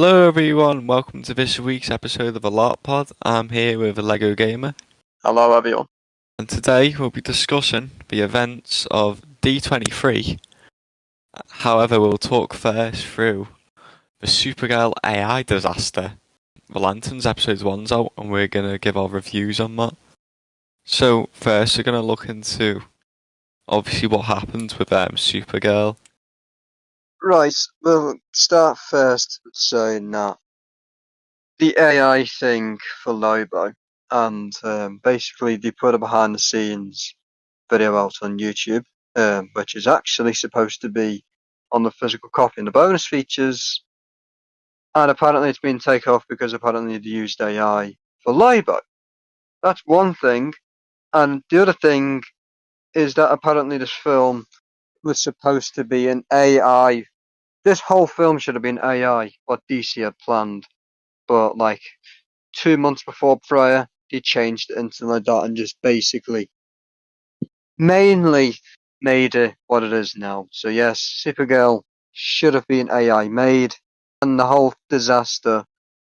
Hello everyone, welcome to this week's episode of the Larp Pod. I'm here with a Lego Gamer, Hello, everyone. and today we'll be discussing the events of D23. However, we'll talk first through the Supergirl AI disaster. The Lanterns episode 1's out, and we're going to give our reviews on that. So, first we're going to look into, obviously, what happened with Supergirl. Right, we'll start first with saying that the AI thing for Lobo, and basically they put a behind the scenes video out on YouTube, which is actually supposed to be on the physical copy and the bonus features, and apparently it's been taken off because apparently they used AI for Lobo. That's one thing, and the other thing is that apparently this film was supposed to be an AI. This whole film should have been AI, what DC had planned, but like 2 months before prior, they changed it into like that and just basically mainly made it what it is now. So yes, Supergirl should have been AI made, and the whole disaster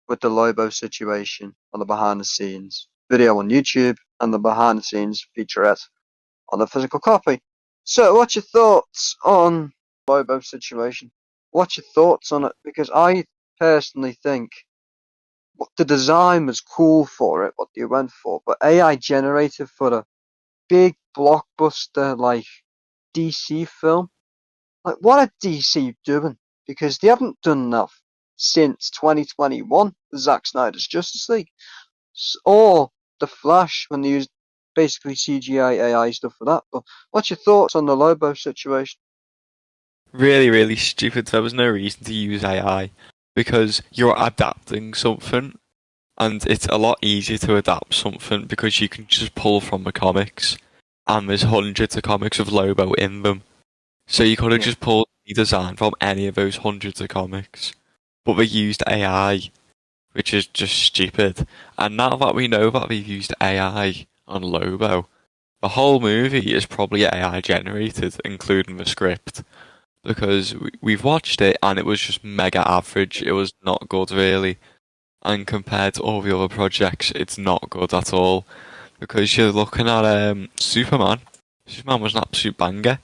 with the Lobo situation on the behind the scenes video on YouTube and the behind the scenes featurette on the physical copy. So what's your thoughts on Lobo situation? What's your thoughts on it? Because I personally think the design was cool for it, what they went for, but AI generated for a big blockbuster like DC film, like what are DC doing? Because they haven't done enough since 2021, Zack Snyder's Justice League, or The Flash when they used basically CGI AI stuff for that. But what's your thoughts on the Lobo situation? Really, really stupid. There was no reason to use AI because you're adapting something, and it's a lot easier to adapt something because you can just pull from the comics, and there's hundreds of comics of Lobo in them. So you could have Yeah. just pulled any design from any of those hundreds of comics. But they used AI, which is just stupid. And now that we know that they've used AI on Lobo, the whole movie is probably AI generated, including the script. Because we've watched it and it was just mega average. It was not good, really. And compared to all the other projects, it's not good at all. Because you're looking at Superman. Superman was an absolute banger.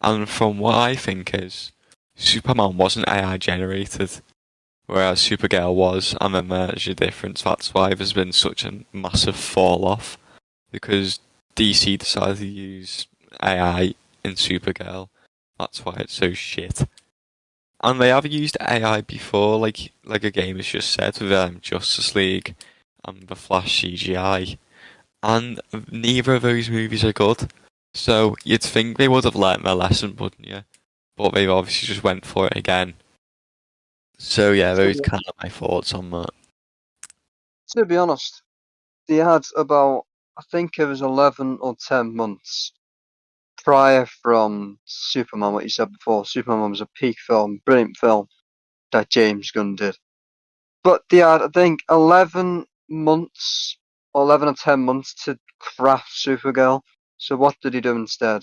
And from what I think is, Superman wasn't AI generated, whereas Supergirl was, and then there's your difference. That's why there's been such a massive fall off, because DC decided to use AI in Supergirl. That's why it's so shit. And they have used AI before, like a game has just said with Justice League and the Flash CGI, and neither of those movies are good. So you'd think they would have learnt their lesson, wouldn't you? But they've obviously just went for it again. So yeah, those To, kind of my thoughts on that. to be honest, they had about, I think it was 11 or 10 months prior from Superman, what you said before. Superman was a peak film, brilliant film that James Gunn did. But they had, I think, 11 months or 11 or 10 months to craft Supergirl. So what did he do instead?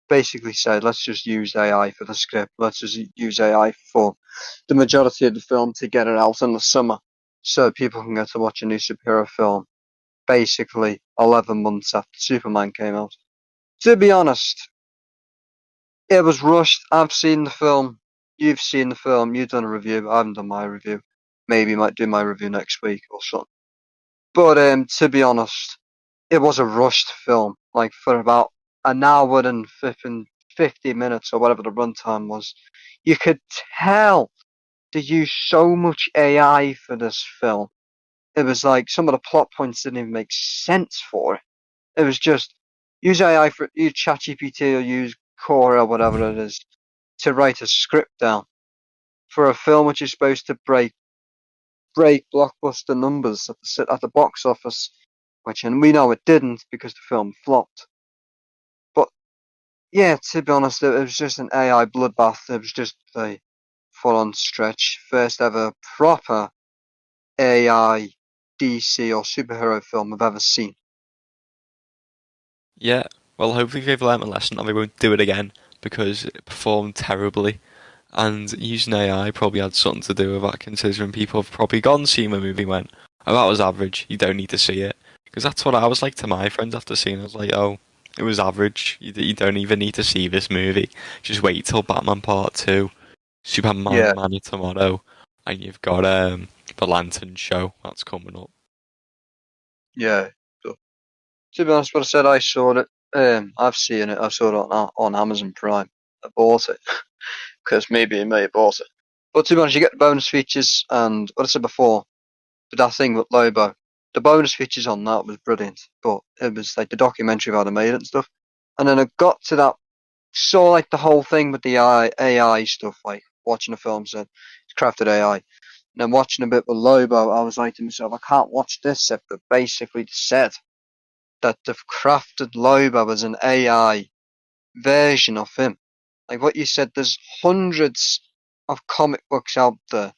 Basically said, let's just use AI for the script. Let's just use AI for the majority of the film to get it out in the summer so people can get to watch a new superhero film. Basically, 11 months after Superman came out. To be honest, it was rushed. I've seen the film. You've seen the film. You've done a review. I haven't done my review. Maybe might do my review next week or something. But to be honest, it was a rushed film. Like for about an hour and 50 minutes or whatever the runtime was, you could tell they used so much AI for this film. It was like some of the plot points didn't even make sense for it. It was just use AI for use ChatGPT or use Core or whatever it is to write a script down for a film which is supposed to break blockbuster numbers at the box office, which and we know it didn't because the film flopped. But yeah, to be honest, it was just an AI bloodbath. It was just a full-on stretch. First ever proper AI DC or superhero film I've ever seen. Yeah, well, hopefully they've learnt a lesson and they won't do it again because it performed terribly. And using AI probably had something to do with that, considering people have probably gone seen the movie and went, oh, that was average, you don't need to see it. Because that's what I was like to my friends after seeing it. I was like, oh, it was average, you don't even need to see this movie. Just wait till Batman Part 2, Yeah, Superman Man of Tomorrow, and you've got the Lantern Show that's coming up. yeah. So, to be honest, what I said, I saw it. I've seen it. I saw it on Amazon Prime. I bought it because maybe I may have bought it. But to be honest, you get the bonus features, and what I said before, but that thing with Lobo, the bonus features on that was brilliant. But it was like the documentary of how they made it and stuff. And then I got to that, saw like the whole thing with the AI stuff, like watching the film, said it's crafted AI. And then watching a bit with Lobo, I was like to myself, I can't watch this if they basically said that they've crafted Lobo as an AI version of him. Like what you said, there's hundreds of comic books out there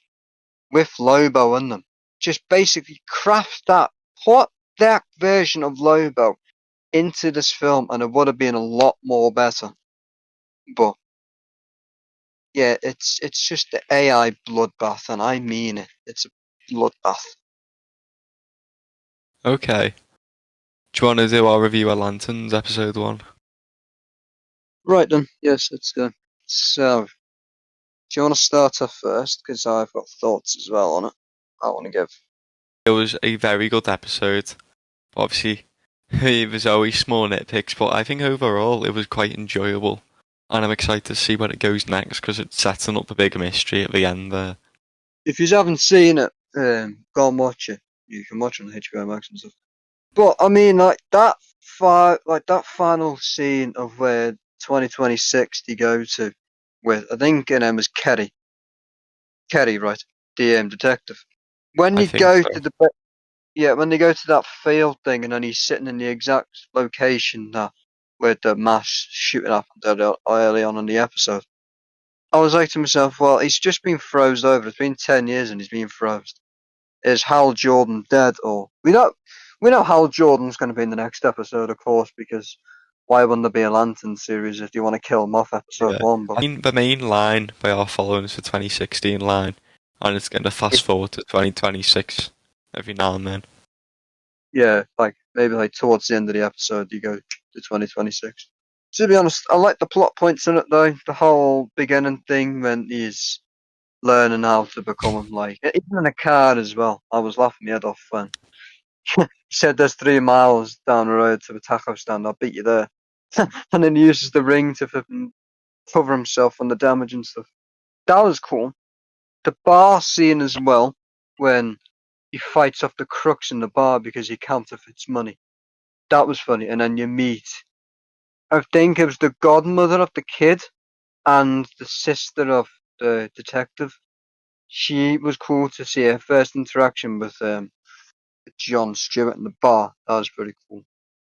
with Lobo in them. Just basically craft that, put that version of Lobo into this film, and it would have been a lot more better. But yeah, it's just the AI bloodbath, and I mean it. It's a bloodbath. Okay. Do you want to do our review of Lanterns, episode 1? Right then, yes, let's go. So, do you want to start off first? Because I've got thoughts as well on it. I want to give. It was a very good episode. Obviously, it was always small nitpicks, but I think overall it was quite enjoyable. And I'm excited to see where it goes next because it's setting up a big mystery at the end there. If you haven't seen it, go and watch it. You can watch it on HBO Max and stuff. But I mean, like that final scene of where 2026 they go to, with I think her name was Kerry, right? The detective. When I you think go so. to when they go to that field thing, and then he's sitting in the exact location that where the mass shooting happened early on in the episode. I was like to myself, well, he's just been froze over. It's been 10 years and he's been froze. Is Hal Jordan dead? Or we know Hal Jordan's going to be in the next episode, of course, because why wouldn't there be a Lantern series if you want to kill him off episode Yeah. one? But I mean, the main line by our following is the 2016 line, and it's going to fast forward to 2026 every now and then. yeah, like maybe like towards the end of the episode you go to 2026. To be honest, I like the plot points in it though. The whole beginning thing when he's learning how to become him, like even in a car as well. I was laughing my head off when he said there's 3 miles down the road to the taco stand. I'll beat you there. And then he uses the ring to cover himself on the damage and stuff. That was cool. The bar scene as well, when he fights off the crooks in the bar because he counterfeits money. That was funny. And then you meet, I think it was the godmother of the kid and the sister of the detective. She was cool to see her first interaction with John Stewart in the bar. That was pretty cool.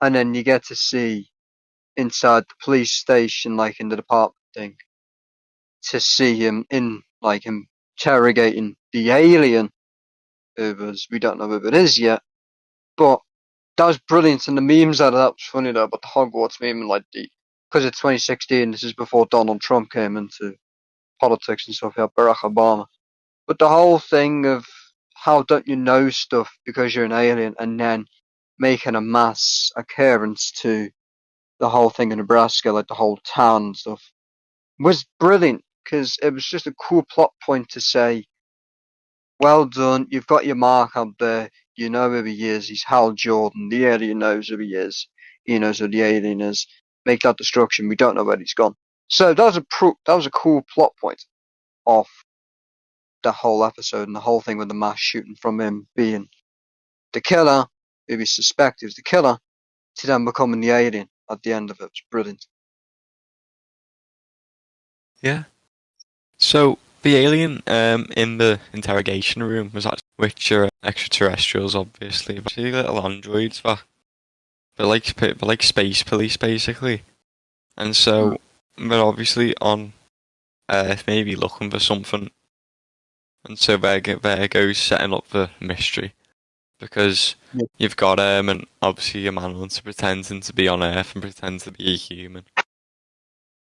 And then you get to see inside the police station, like in the department thing, to see him in like interrogating the alien, who was we don't know who it is yet, but that was brilliant. And the memes out of that was funny though, about the Hogwarts meme and like the because it's 2016. This is before Donald Trump came into politics and stuff. Yeah, Barack Obama. But the whole thing of how don't you know stuff because you're an alien, and then making a mass occurrence to the whole thing in Nebraska, like the whole town and stuff, was brilliant because it was just a cool plot point to say, well done, you've got your mark up there, you know who he is, he's Hal Jordan, the alien knows who he is, he knows who the alien is, make that destruction, we don't know where he's gone. So that was a cool plot point of the whole episode and the whole thing with the mass shooting from him being the killer, who we suspect is the killer, to then becoming the alien at the end of it. It's brilliant. Yeah. So the alien in the interrogation room was actually, which are extraterrestrials, obviously, but actually little androids that they're like space police basically, and Mm. so they're obviously on Earth, maybe looking for something, and so there goes setting up the mystery because Yeah. you've got and obviously a manhunter pretending to be on Earth and pretends to be a human,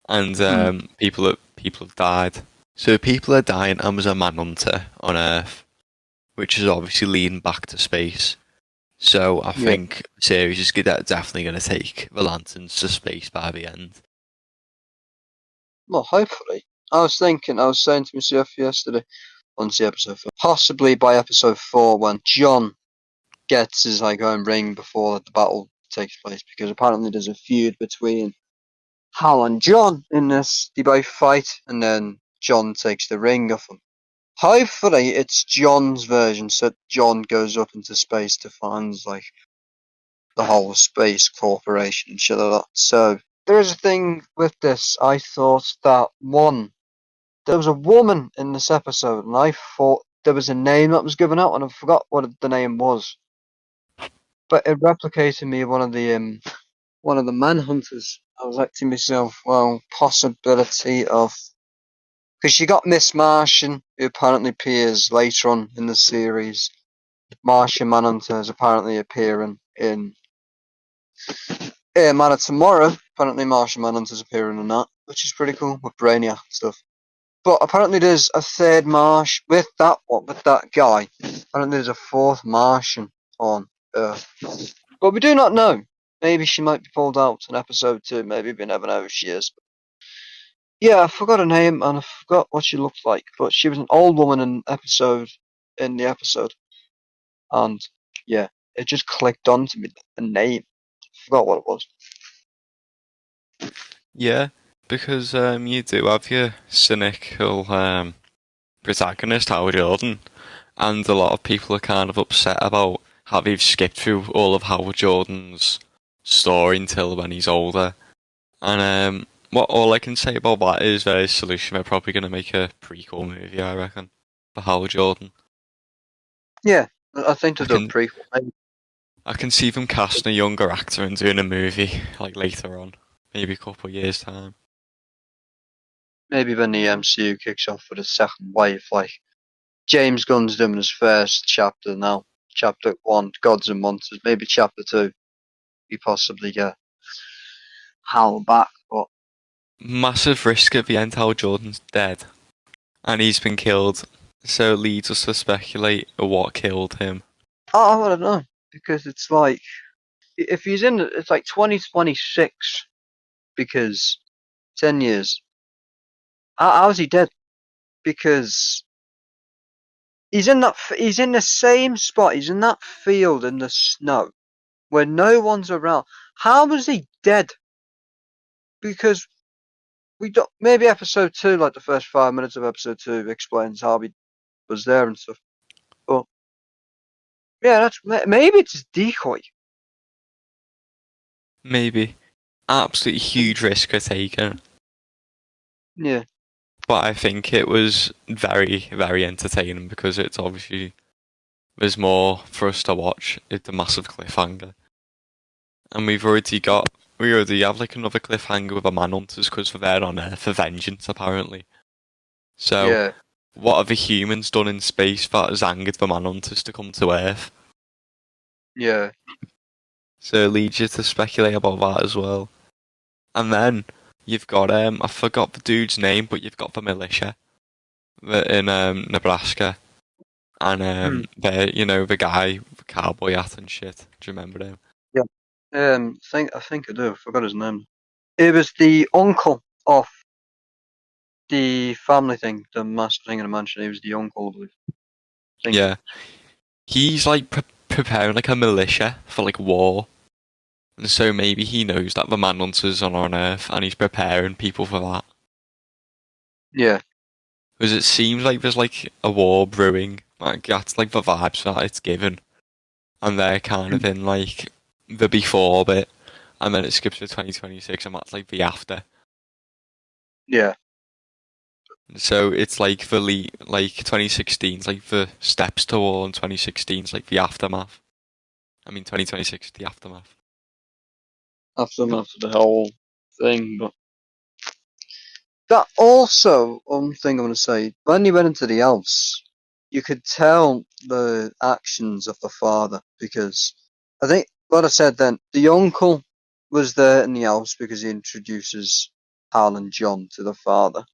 and Mm. people have died. So people are dying, and there's a manhunter on Earth, which is obviously leading back to space. So I Yeah. think the series is definitely going to take the Lanterns to space by the end. Well, hopefully. I was saying to myself yesterday on the episode 4, possibly by episode 4 when John gets his own ring before the battle takes place, because apparently there's a feud between Hal and John in this. They both fight, and then John takes the ring off him. Hopefully, it's John's version, so John goes up into space to find the whole space corporation and shit like that. So there is a thing with this. I thought that there was a woman in this episode, and I thought there was a name that was given out, and I forgot what the name was. But it replicated me one of the manhunters. I was like to myself, well, possibility of, because you got Miss Martian, who apparently appears later on in the series. Martian Manhunter is apparently appearing in Man of Tomorrow. Apparently, Martian Manhunter's appearing in that, which is pretty cool with Brainiac and stuff. But apparently, there's a third Marsh with that guy. Apparently, there's a fourth Martian on Earth, but we do not know. Maybe she might be pulled out in episode 2. Maybe we never know if she is. Yeah, I forgot her name and I forgot what she looked like, but she was an old woman in the episode, and yeah, it just clicked onto me, the name. I forgot what it was. Yeah, because you do have your cynical protagonist, Howard Jordan, and a lot of people are kind of upset about how they've skipped through all of Howard Jordan's story until when he's older. And what all I can say about that is their solution. They're probably going to make a prequel movie, I reckon, for Howard Jordan. Yeah, I think I to do a can prequel. I can see them casting a younger actor and doing a movie like later on, maybe a couple of years time. Maybe when the MCU kicks off for the second wave, like James Gunn's doing his first chapter now. Chapter 1, Gods and Monsters. Maybe chapter 2, we possibly get Hal back. But Massive risk at the end. Howard Jordan's dead, and he's been killed. So it leads us to speculate what killed him. I don't know, because it's like if he's in, it's like 2026, because 10 years. How is he dead? Because he's in the same spot. He's in that field in the snow where no one's around. How was he dead? Because we don't. Maybe episode 2, like the first 5 minutes of episode 2, explains how he was there and stuff. But yeah, maybe it's a decoy. Maybe. Absolutely huge risk are taken. Yeah. But I think it was very, very entertaining because it's obviously there's more for us to watch. It's a massive cliffhanger. And we already have like another cliffhanger with the Manhunters because they're on Earth for vengeance apparently. So Yeah. what have the humans done in space that has angered the Manhunters to come to Earth? Yeah. So it leads you to speculate about that as well. And then you've got I forgot the dude's name, but you've got the militia in Nebraska, and they're the guy, with the cowboy hat and shit. Do you remember him? Yeah. I think I do. I forgot his name. It was the uncle of the family thing, the master thing in the mansion. He was the uncle, I believe. Yeah, he's like preparing like a militia for like war, and so maybe he knows that the Manhunters are on Earth, and he's preparing people for that. Yeah. Because it seems like there's like a war brewing. Like that's like the vibes that it's given, and they're kind of in like the before bit, and then it skips to 2026, and that's like the after. Yeah. So it's like like 2016 is like the steps to war, and 2016 is like the aftermath. I mean 2026 is the aftermath. Aftermath of the whole thing, but that also, one thing I'm going to say, when he went into the house, you could tell the actions of the father, because I think what I said then, the uncle was there in the house because he introduces Hal and John to the father.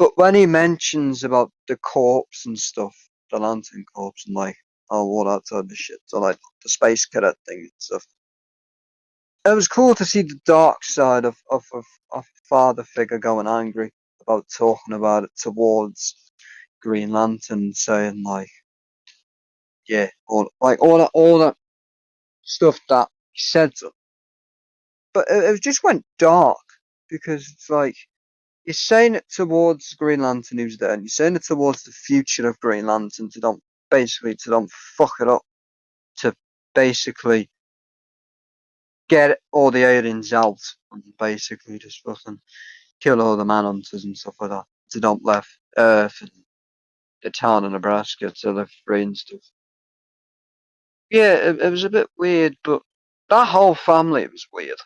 But when he mentions about the corpse and stuff, the Lantern corpse, and like, oh, all that type of shit, so like the space cadet thing and stuff, it was cool to see the dark side of a father figure going angry about talking about it towards Green Lantern, saying like, yeah, all that stuff that he said to him. But it just went dark because it's like you're saying it towards Green Lantern who's there, and you're saying it towards the future of Green Lantern to don't fuck it up, to basically get all the aliens out and basically just fucking kill all the manhunters and stuff like that. To don't left Earth and the town of Nebraska to live free and stuff. Yeah, it was a bit weird, but that whole family was weird.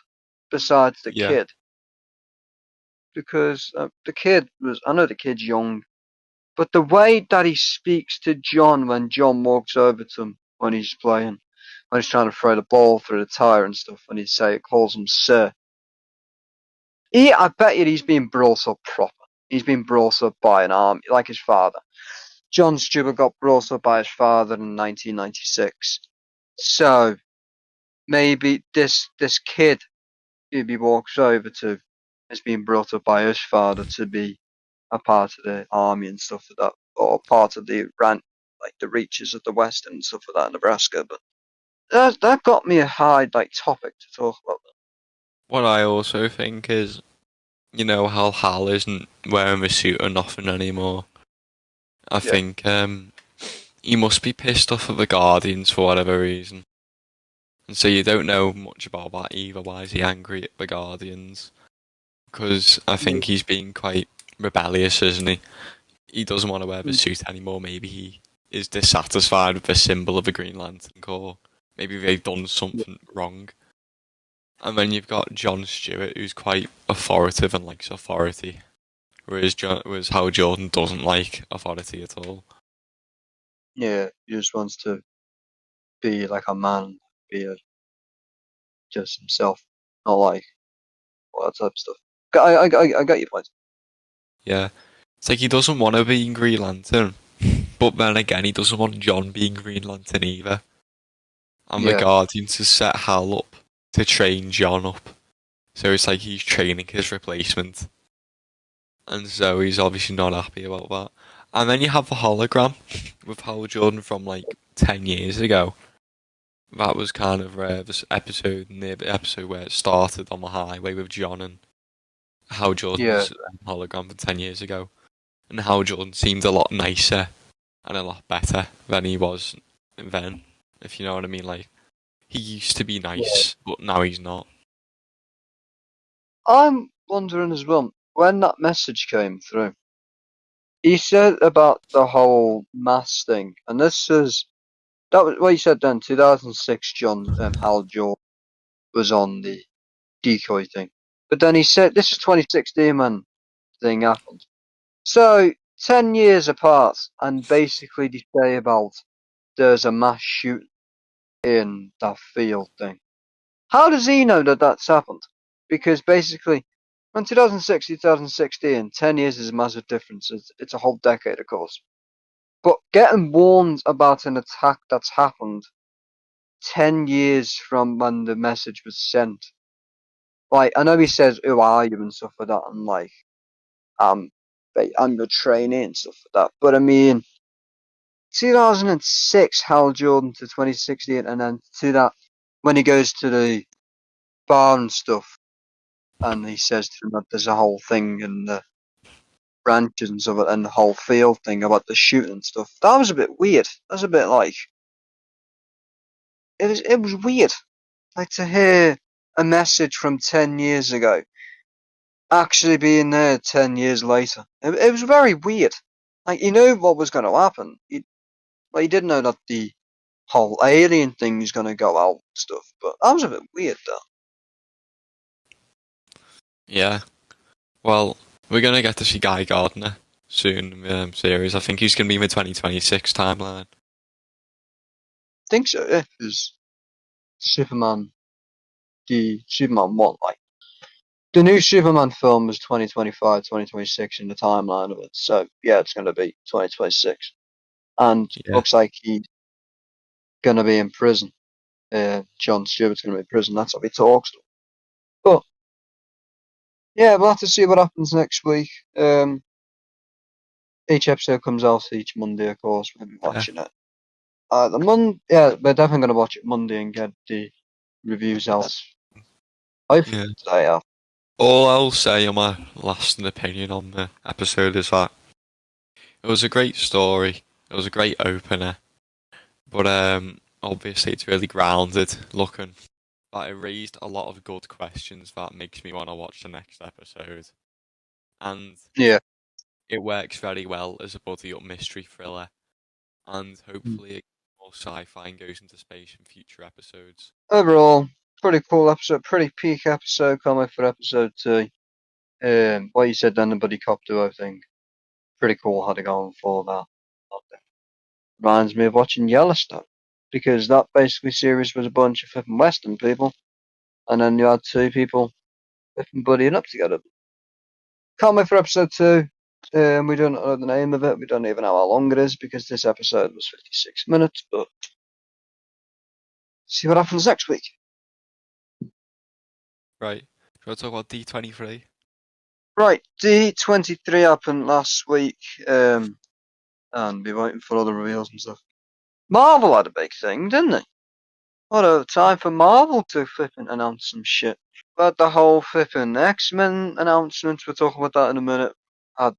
Besides the Yeah. kid, because the kid I know the kid's young, but the way that he speaks to John when John walks over to him when he's playing, when he's trying to throw the ball through the tire and stuff, and calls him sir. I bet you he's been brought up proper. He's been brought up by an army, like his father. John Stewart got brought up by his father in 1996. So maybe this kid who he walks over to has been brought up by his father to be a part of the army and stuff like that, or part of the like the reaches of the West and stuff like that in Nebraska. But that got me a high topic to talk about. What I also think is, you know, how Hal isn't wearing the suit or nothing anymore. I Yeah. think he must be pissed off at the Guardians for whatever reason. And so you don't know much about that either. Why is he angry at the Guardians? Because I think he's being quite rebellious, isn't he? He doesn't want to wear the suit anymore. Maybe he is dissatisfied with the symbol of the Green Lantern Corps. Maybe they've done something wrong. And then you've got John Stewart, who's quite authoritative and likes authority, whereas Hal Jordan doesn't like authority at all. Yeah, he just wants to be like a man, just himself, not like all that type of stuff. I got your point. Yeah, it's like he doesn't want to be Green Lantern, but then again, he doesn't want John being Green Lantern either. And the Yeah. Guardians has set Hal up to train John up, so it's like he's training his replacement. And so he's obviously not happy about that. And then you have the hologram with Hal Jordan from like 10 years ago. That was kind of this episode, near the episode where it started on the highway with John and Hal Yeah. Jordan's hologram from 10 years ago. And Hal Jordan seemed a lot nicer and a lot better than he was then, if you know what I mean. Like, he used to be nice, but now he's not. I'm wondering as well, when that message came through, he said about the whole mass thing, and that was what he said then. 2006, Hal Jordan was on the decoy thing, but then he said this is 2016 when the thing happened. So 10 years apart, and basically they say about there's a mass shooting in that field thing. How does he know that that's happened? Because basically, from 2006 to 2016, 10 years is a massive difference. It's a whole decade, of course. But getting warned about an attack that's happened 10 years from when the message was sent. Like, I know he says, who are you and stuff like that, and like, I'm your trainee and stuff like that. But I mean, 2006, Hal Jordan to 2016, and then to that, when he goes to the bar and stuff, and he says to them that there's a whole thing in the branches of it and the whole field thing about the shooting and stuff. That was a bit weird. That was a bit like it was weird. Like to hear a message from 10 years ago actually being there 10 years later. It was very weird. Like you knew what was going to happen. You didn't know that the whole alien thing is going to go out and stuff. But that was a bit weird though. Yeah. Well, we're going to get to see Guy Gardner soon in the series. I think he's going to be in the 2026 timeline. I think so. Yeah, because Superman, the Superman one, like The new Superman film was 2025, 2026 in the timeline of it. So yeah, it's going to be 2026, and Yeah. looks like he's going to be in prison. John Stewart's going to be in prison. That's what he talks. But yeah, we'll have to see what happens next week. Each episode comes out each Monday, of course. We'll be watching it. We're definitely going to watch it Monday and get the reviews out. Hopefully Yeah. today. All I'll say on my lasting opinion on the episode is that it was a great story. It was a great opener, but obviously it's really grounded looking. But it raised a lot of good questions that makes me want to watch the next episode, and Yeah. it works very well as a buddy up mystery thriller, and hopefully it gets more sci-fi and goes into space in future episodes. Overall, pretty cool episode. Pretty peak episode coming for episode 2. What you said then, the buddy cop duo thing. Pretty cool how they going for that. Reminds me of watching Yellowstone, because that basically series was a bunch of flipping Western people, and then you had 2 people flipping buddying up together. Can't wait for episode 2. We don't know the name of it. We don't even know how long it is because this episode was 56 minutes. But see what happens next week. Right. Shall I talk about D23? Right, D23 happened last week, and be waiting for other reveals and stuff. Marvel had a big thing, didn't they? What a time for Marvel to flipping announce some shit. But the whole flipping X-Men announcements, we'll talk about that in a minute. Had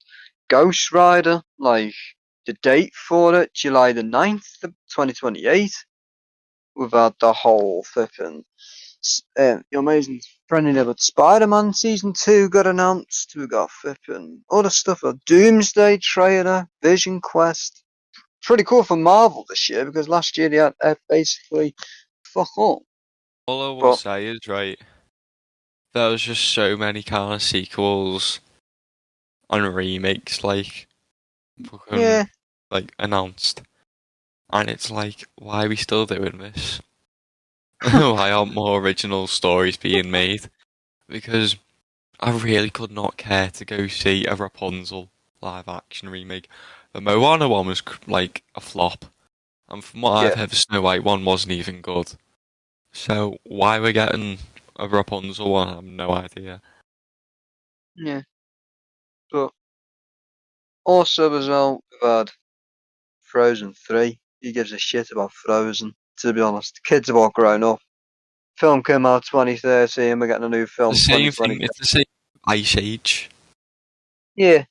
Ghost Rider, like the date for it, July the 9th, 2028. We've had the whole flipping amazing friendly neighborhood Spider-Man season 2 got announced. We got flipping other stuff, a Doomsday trailer, Vision Quest. Pretty cool for Marvel this year because last year they had basically fuck all. All I will But say is, right, there was just so many kind of sequels and remakes, like, yeah, fucking, like, announced. And it's like, why are we still doing this? Why aren't more original stories being made? Because I really could not care to go see a Rapunzel live action remake. The Moana one was like a flop, and from what I've yeah, heard, the Snow White one wasn't even good. So why we're getting a Rapunzel one, I have no idea. yeah. But also as well, we've had Frozen 3. Who gives a shit about Frozen? To be honest, the kids have all grown up. Film came out 2013, we're getting a new The film same 2020. thing. It's the same Ice Age. Yeah,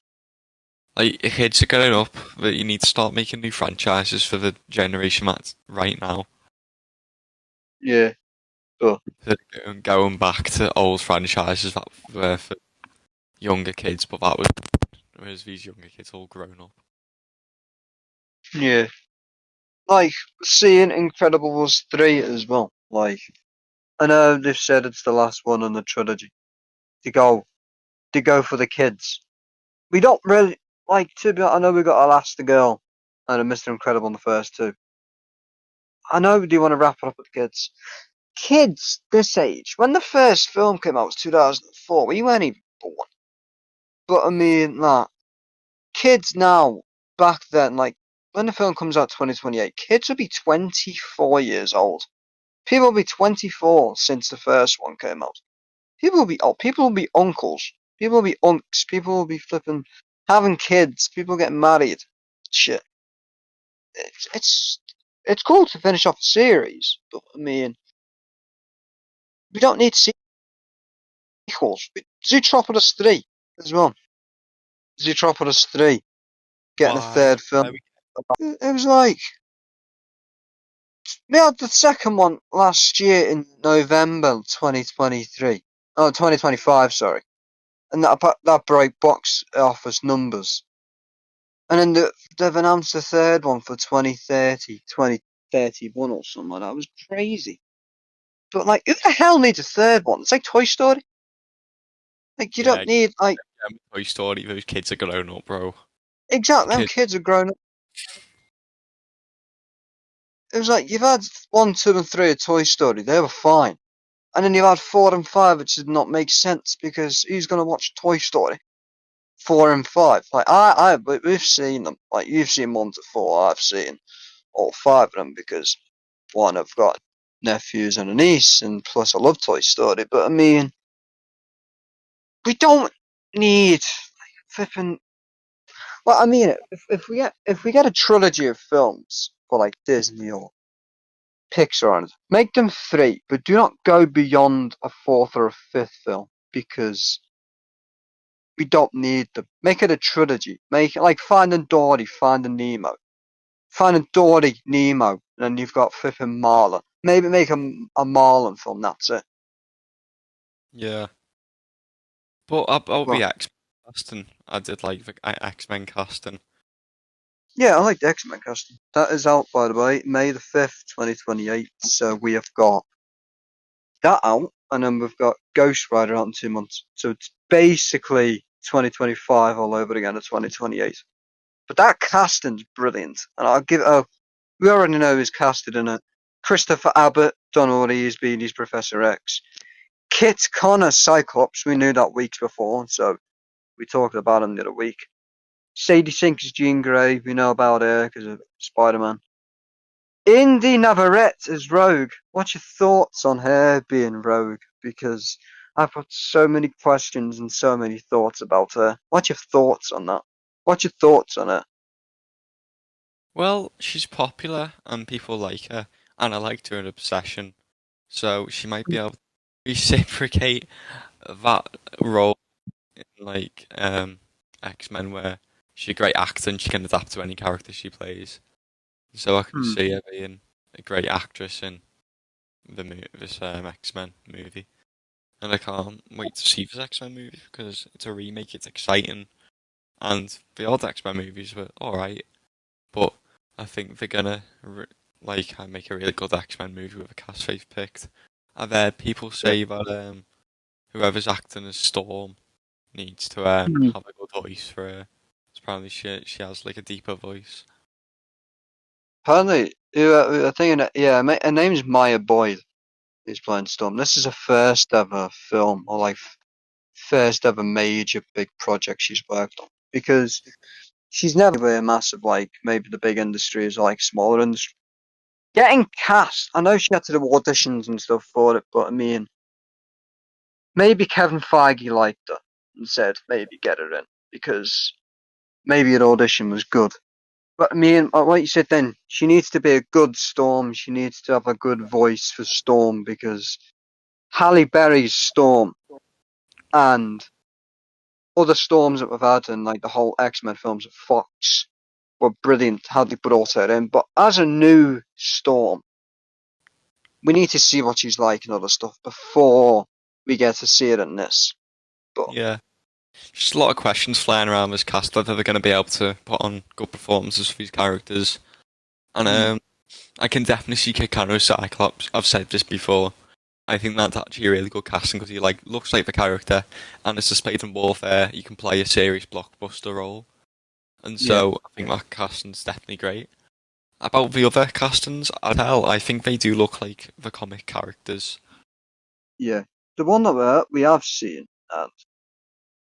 Like kids are growing up, but you need to start making new franchises for the generation that's right now. yeah. But Going back to old franchises that were for younger kids, but that was whereas these younger kids all grown up. yeah, like seeing Incredibles 3 as well. Like I know they've said it's the last one in the trilogy. To go for the kids. We don't really like to be. I know we got Elastigirl and a Mr. Incredible in the first 2. I know we do want to wrap it up with the kids. Kids this age, when the first film came out, it was 2004. We weren't even born. But I mean, like, kids now, back then, like, when the film comes out 2028, kids will be 24 years old. People will be 24 since the first one came out. People will be old. People will be uncles. People will be unks. People will be flipping, having kids. People getting married. Shit. It's cool to finish off a series, but I mean, we don't need sequels. Zootropolis 3 as well. Zootropolis 3 getting a Why? third film. It was like we had the second one last year in November 2023. Oh, 2025, sorry. And that broke box office numbers. And then they've announced a third one for 2030, 2031 or something like that. It was crazy. But like, who the hell needs a third one? It's like Toy Story. Like, you Yeah, don't need like Toy Story. Those kids are grown up, bro. exactly. Them Kid, kids are grown up. It was like you've had 1, 2, and 3 of Toy Story. They were fine. And then you had 4 and 5, which did not make sense because who's gonna watch Toy Story 4 and 5? We've seen them. Like you've seen 1 to 4, I've seen all 5 of them because one, I've got nephews and a niece, and plus I love Toy Story. But I mean, we don't need flipping. Well, I mean, if we get a trilogy of films for like Disney or Pixar, and make them 3, but do not go beyond a 4th or a 5th film because we don't need them. Make it a trilogy. Make it like Finding Dory, Finding Nemo, Finding Dory, Nemo, and then you've got flipping Marlin. Maybe make a Marlin film. That's it. Yeah. But I'll be Well, X-Men casting. I did like the X-Men casting. yeah, I like the X-Men casting. That is out, by the way, May the 5th, 2028. So we have got that out, and then we've got Ghost Rider out in 2 months. So it's basically 2025 all over again, or 2028. But that casting's brilliant, and I'll give it. Oh, we already know who's casted in it. Christopher Abbott, don't know what he's been. He's Professor X. Kit Connor, Cyclops. We knew that weeks before, so we talked about him the other week. Sadie Sink is Jean Grey. We know about her because of Spider-Man. Indy Navarrete is Rogue. What's your thoughts on her being Rogue? Because I've got so many questions and so many thoughts about her. What's your thoughts on that? What's your thoughts on her? Well, she's popular and people like her, and I liked her in Obsession, so she might be able to reciprocate that role in like X-Men, where she's a great actor and she can adapt to any character she plays. So I can Hmm. see her being a great actress in this X-Men movie, and I can't wait to see this X-Men movie because it's a remake. It's exciting, and the old X-Men movies were all right. But I think they're gonna make a really good X-Men movie with a cast they've picked. I've heard people Yeah. say that whoever's acting as Storm needs to Hmm. have a good voice for her. Apparently she has like a deeper voice. Apparently, I think, yeah, her name's Maya Boyd, who's playing Storm. This is her first ever film, or like first ever major big project she's worked on. Because she's never been a massive, like, maybe the big industries or like smaller industry. Getting cast, I know she had to do auditions and stuff for it, but I mean, maybe Kevin Feige liked her and said maybe get her in because maybe her audition was good. But I mean, like you said then, she needs to be a good Storm. She needs to have a good voice for Storm because Halle Berry's Storm and other Storms that we've had in like the whole X-Men films of Fox were brilliant how they brought her in. But as a new Storm, we need to see what she's like and other stuff before we get to see it in this. But Yeah, just a lot of questions flying around this cast whether they're going to be able to put on good performances for these characters. And mm, I can definitely see Kikano Cyclops. I've said this before. I think that's actually a really good casting because he like looks like the character, and it's a Space and Warfare. You can play a serious blockbuster role, and yeah, so I think that casting's definitely great. About the other castings, I think they do look like the comic characters. yeah. The one that we have seen, and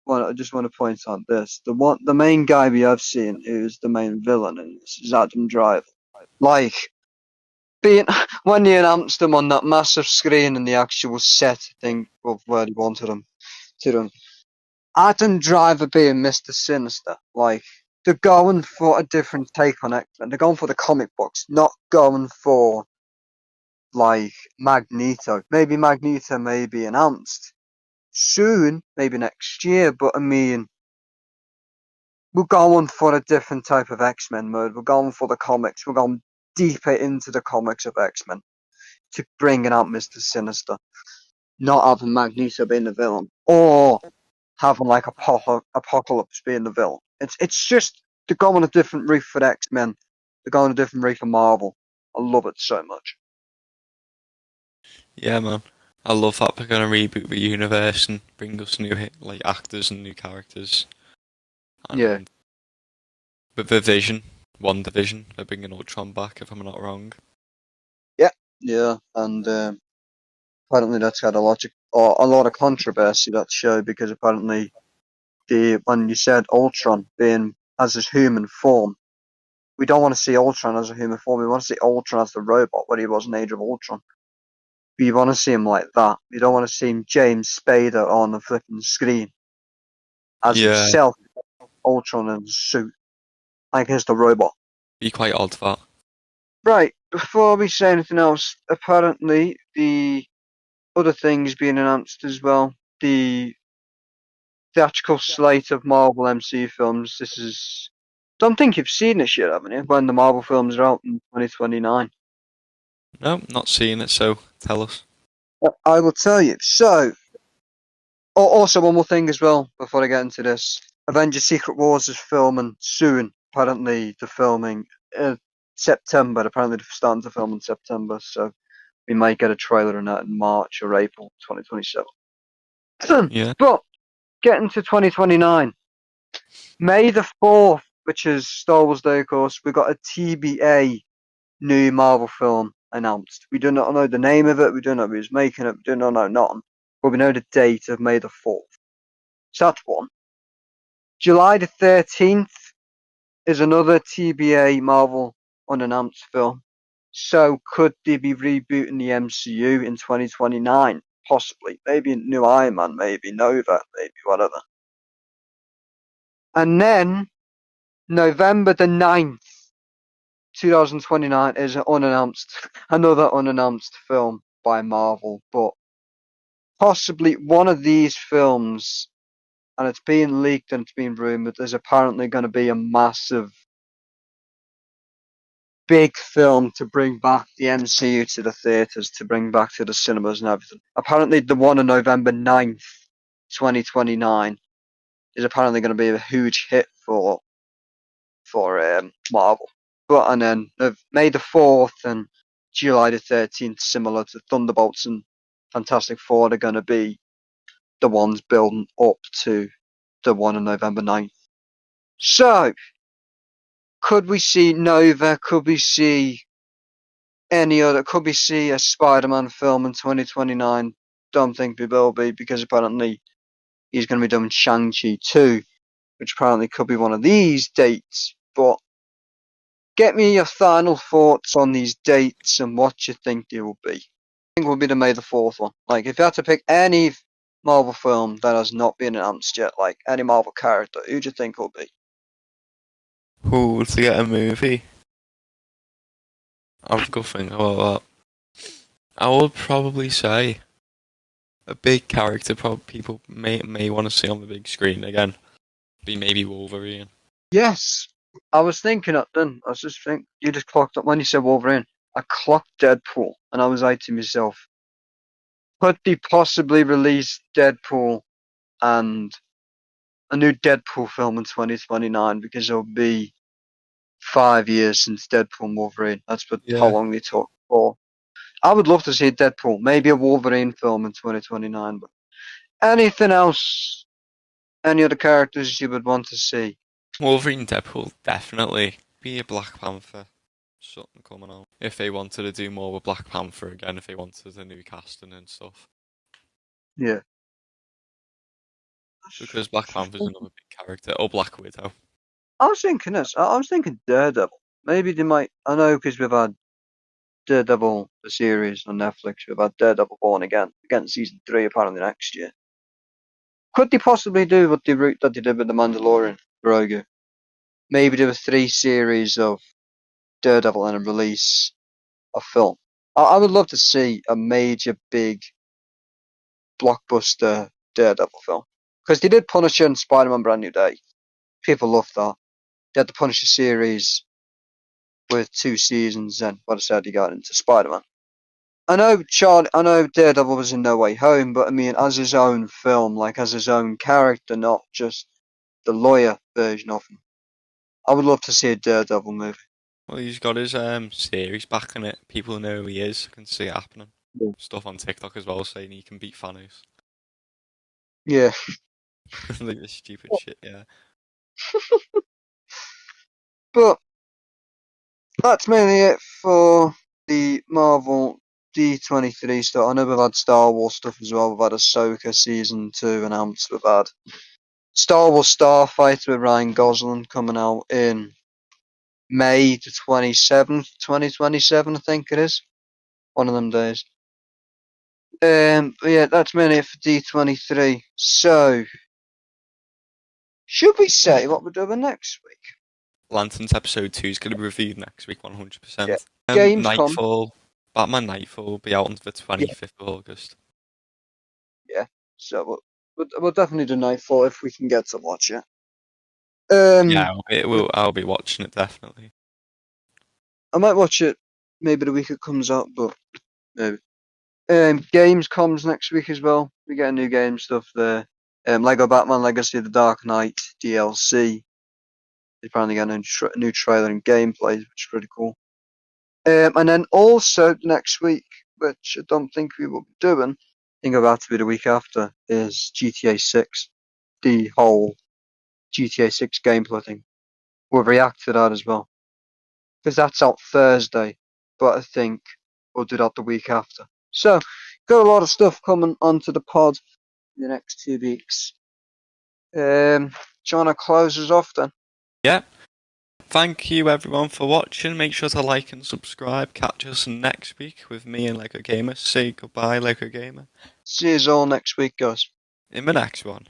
well, I just want to point out this: the main guy we have seen, who's the main villain in this, is Adam Driver. Like being when they announced him on that massive screen in the actual set thing of where they wanted him to do. Adam Driver being Mr. Sinister, like they're going for a different take on X-Men. They're going for the comic books, not going for like Magneto. Maybe Magneto may be announced soon, maybe next year, but I mean, we're going for a different type of X-Men mode. We're going for the comics. We're going deeper into the comics of X-Men to bringing out Mr. Sinister, not having Magneto being the villain, or having like Apocalypse being the villain. It's just they're going a different route for X Men. They're going a different route for Marvel. I love it so much. Yeah, man. I love that they're gonna reboot the universe and bring us new like actors and new characters. Yeah, And with the Vision, One Division, they're bringing Ultron back if I'm not wrong. yeah, yeah. And apparently that's had a lot of controversy, that show, because apparently when you said Ultron being as his human form, we don't want to see Ultron as a human form. We want to see Ultron as the robot where he was in Age of Ultron. We want to see him like that. We don't want to see him James Spader on the flipping screen as Yeah, himself, Ultron in a suit, like he's the robot. be quite odd that. Right, before we say anything else, apparently the other things being announced as well. The theatrical slate of Marvel MCU films. This is. Don't think you've seen this yet, haven't you? When the Marvel films are out in 2029. No, not seeing it, so tell us. I will tell you. So, also one more thing as well before I get into this. Avengers: Secret Wars is filming soon. Apparently, they're filming September. Apparently, they're starting to film in September. So we might get a trailer on that in March or April 2027. Yeah. But getting to 2029, May the 4th, which is Star Wars Day, of course, we got a TBA new Marvel film announced. We do not know the name of it, we don't know who's making it, we do not know nothing, but we know the date of May the 4th. So that's one. July the 13th is another TBA Marvel unannounced film. So could they be rebooting the MCU in 2029? Possibly. Maybe a new Iron Man, maybe Nova, maybe whatever. And then November the 9th, 2029 is another unannounced film by Marvel, but possibly one of these films, and it's being leaked and it's being rumored, there's apparently going to be a massive, big film to bring back the MCU to the theatres, to bring back to the cinemas and everything. Apparently, the one on November 9th, 2029, is apparently going to be a huge hit for Marvel. But and then May the 4th and July the 13th, similar to Thunderbolts and Fantastic Four, are going to be the ones building up to the one on November 9th. So, could we see Nova? Could we see any other? Could we see a Spider-Man film in 2029? Don't think we will be, because apparently he's going to be doing Shang-Chi 2, which apparently could be one of these dates. But get me your final thoughts on these dates and what you think they will be. I think will be the May the 4th one. Like, if you had to pick any Marvel film that has not been announced yet, like any Marvel character, who do you think will be? Who to get a movie? I've got to think about that. I would probably say a big character people may want to see on the big screen again. Be maybe Wolverine. Yes, I was thinking that then. I was just thinking, you just clocked up when you said Wolverine. I clocked Deadpool, and I was like to myself, could they possibly release Deadpool and a new Deadpool film in 2029, because it'll be 5 years since Deadpool and Wolverine. That's how Yeah. long they took for. I would love to see Deadpool, maybe a Wolverine film in 2029. But anything else? Any other characters you would want to see? Wolverine, Deadpool, definitely. Be a Black Panther. Something coming out. If they wanted to do more with Black Panther again, if they wanted a new casting and stuff. Yeah. Because Black Panther's another big character. Or Black Widow. I was thinking this. I was thinking Daredevil. Maybe they might. I know, because we've had Daredevil, the series on Netflix. We've had Daredevil Born Again season 3 apparently next year. Could they possibly do what that they did with the Mandalorian, Grogu? Maybe do a 3 series of Daredevil and release a film. I would love to see a major, big, blockbuster Daredevil film, because they did Punisher and Spider-Man: Brand New Day. People loved that. They had the Punisher series with 2 seasons, and what I said, he got into Spider-Man. I know Daredevil was in No Way Home, but I mean, as his own film, like as his own character, not just the lawyer version of him. I would love to see a Daredevil movie. Well, he's got his series back in it. People know who he is. Can see it happening. Stuff on TikTok as well saying he can beat Thanos. Yeah, Like this stupid shit, yeah. but that's mainly it for the Marvel D23 stuff. I know we've had Star Wars stuff as well. We've had Ahsoka Season 2 announced. We've had Star Wars Starfighter with Ryan Gosling coming out in May the 27th, 2027, I think it is. One of them days. But yeah, that's mainly it for D23. So, should we say what we're doing next week? Lanterns episode 2 is going to be reviewed next week, 100%. Yeah. Games come. Nightfall, Batman Nightfall will be out on the 25th of August. Yeah, so we'll definitely do Nightfall if we can get to watch it. Yeah, I'll be watching it, definitely. I might watch it maybe the week it comes out, but maybe. Games comes next week as well. We get new game stuff there. Lego Batman Legacy of the Dark Knight DLC. They apparently got a new trailer and gameplay, which is pretty cool. And then also next week, which I don't think we will be doing, I think about to be the week after, is GTA 6. The whole GTA 6 gameplay thing. We'll react to that as well. Because that's out Thursday, but I think we'll do that the week after. So, got a lot of stuff coming onto the pod in the next 2 weeks. Do you want to close us off then? Yeah. Thank you everyone for watching. Make sure to like and subscribe. Catch us next week with me and Lego Gamer. Say goodbye, Lego Gamer. See you all next week, guys. In the next one.